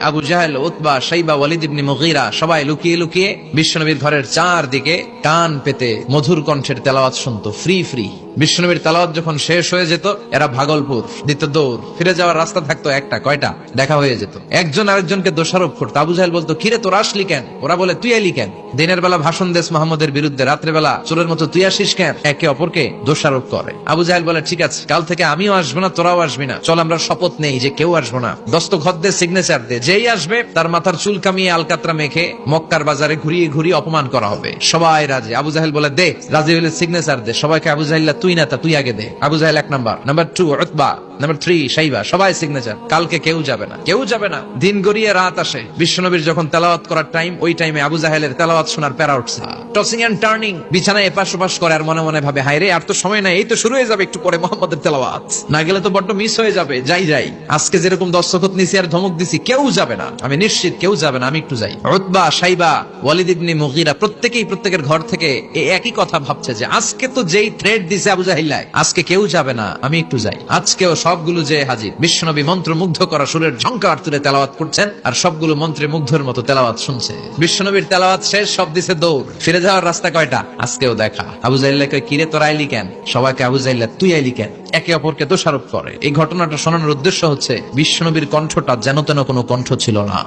আবু জাহেল, উতবা, শাইবা, ওয়ালিদ ইবনে মুগীরা সবাই লুকিয়ে লুকিয়ে বিশ্বনবীর ঘরের চারদিকে কান পেতে মধুর কণ্ঠের তেলাওয়াত শুনতো, ফ্রি ফ্রি। বিশ্বনবীর তেলাওয়াত যখন শেষ হয়ে যেত, এরা ভাগলপুর দিত দৌড়। ফিরে যাওয়ার রাস্তা থাকতো একটা, কয়টা দেখা হয়ে যেত। একজন আরেকজনকে দোষারোপ করতো। আবু জাহেল বলতো, কিরে তোর আসলি কেন? ওরা বলে, তুই এলি কেন? দিনের বেলা ভাষণ দেস মোহাম্মদের বিরুদ্ধে, রাত্রে বেলা চোরের মতো তুই আসিস কেন? একে অপরকে দোষারোপ করে। আবু জাহেল বলে, ঠিক আছে, কাল থেকে আমিও আসবো না, তোরাও আসবি না। চল আমরা শপথ নেই যে কেউ আসবো না। দস্তখত দে, সিগনেচার দে, যেই আসবে তার মাথার চুল কামিয়ে আলকাতরা মেখে মক্কার বাজারে ঘুরিয়ে ঘুরিয়ে অপমান করা হবে। সবাই রাজি। আবু জাহেল বলে, দে, রাজি হলে সিগনেচার দে। সবাইকে আবু জাহেল, তুই না তা তুই আগে দে। আবু জাহেল 1 নাম্বার, নাম্বার 2 উতবা, নাম্বার 3 শাইবা, সবাই সিগনেচার। কালকে কেউ যাবে না, কেউ যাবে না। দিন গড়িয়ে রাত আসে। বিশ্বনবীর যখন তেলাওয়াত করার টাইম, ওই টাইমে আবু জাহেলের তেলাওয়াত শোনার প্যারা উঠছে। টসিং এন্ড টার্নিং, বিছানায় এপাশ ওপাশ করে আর মনে মনে ভাবে, হায় রে, আর তো সময় নাই, এই তো শুরু হয়ে যাবে একটু পরে মোহাম্মদের তেলাওয়াত। না গেলে তো বড্ড মিস হয়ে যাবে। যাই যাই, আজকে যেরকম দস্তখত নিছি আর ধমক দিছি, কেউ যাবে না, আমি নিশ্চিত কেউ যাবে না, আমি একটু যাই। উতবা, শাইবা, ওয়ালিদ ইবনে মুগীরা প্রত্যেকেই প্রত্যেকের ঘর থেকে এই একই কথা ভাবছে যে আজকে তো যেই থ্রেড দিছে আবু জাহেল, আজকে কেউ যাবে না, আমি একটু যাই। আজকেও সবগুলো যে হাজির। বিশ্বনবী মন্ত্রমুগ্ধ করা সুরের ঝংকার তুলে তেলাওয়াত করছেন, আর সবগুলো মন্ত্রে মুগ্ধের মতো তেলাওয়াত শুনছে। বিশ্বনবীর তেলাওয়াত শেষ, সব দিছে দৌড়। ফিরে যাওয়ার রাস্তা কয়টা? আজকেও দেখা। আবু জাহেল কয়, কিরে তোরা আইলি কেন? সবাইকে আবু জাহেল, তুই আইলি কেন? একে অপরকে দোষারোপ করে। এই ঘটনাটা শোনানোর উদ্দেশ্য হচ্ছে বিশ্বনবীর কণ্ঠটা যেন তেন কোনো কণ্ঠ ছিল না।